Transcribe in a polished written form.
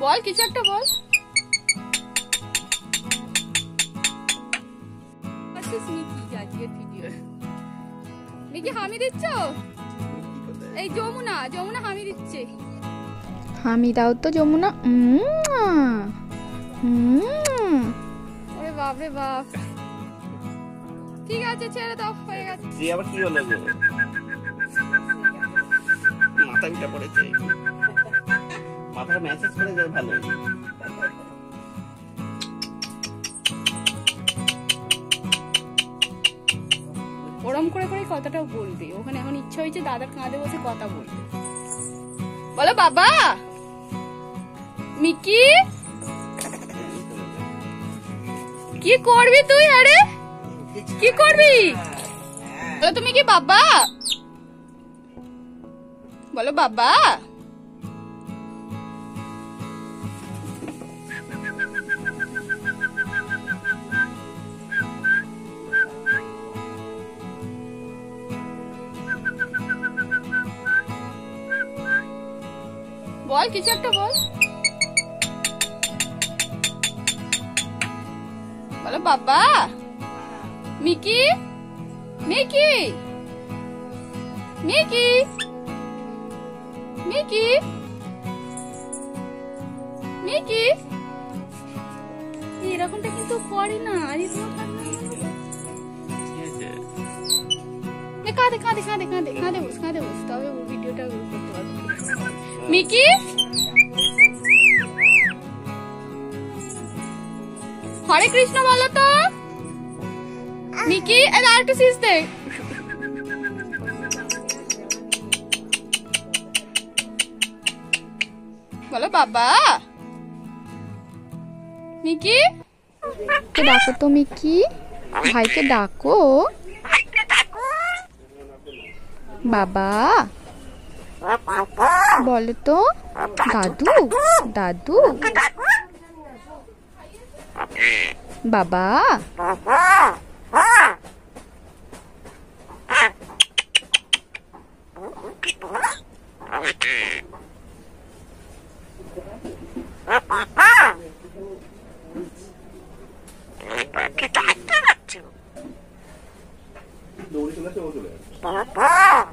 বল কিছু একটা বল। মিকি হামি দিচ্ছ? এই যমুনা হামি দিচ্ছে। হামি দাও তো যমুনা। ওরে বাপ রে বাপ। ঠিক আছে ছেড়ে দাও, হয়ে গেছে। আবার কি হলো? মাথা পিটা পড়েছে, মাথাটা ম্যাসেজ করে যায় ভালো। ওরম করে করে কথাটাও বলবে। ওখানে এখন ইচ্ছা হয়েছে দাদার কাঁধে বসে কথা বলবে। বলো বাবা। মিকি কি করবি তুই? আরে কি করবি? বলো তুমি কি বাবা? বলো বাবা। বল কিছু একটা বল। বলো বাবা। Mickey Mickey Mickey Mickey Mickey এরকমটা কিন্তু করে না। আরে তোমার কাঁদে কাঁদে কাঁদে কাঁদে কাঁদে বস, কাঁদে বস, তবে ভিডিওটা করতে পারবো। মিকি হরে কৃষ্ণ বলো তো। মিকি আর একটু সিস দে। বলো বাবা। মিকি কে ডাকো তো, মিকি ভাইকে ডাকো। বাবা বলো তো। দাদু দাদু বাবা। দৌড়ে চলে আসে, ও চলে আসে।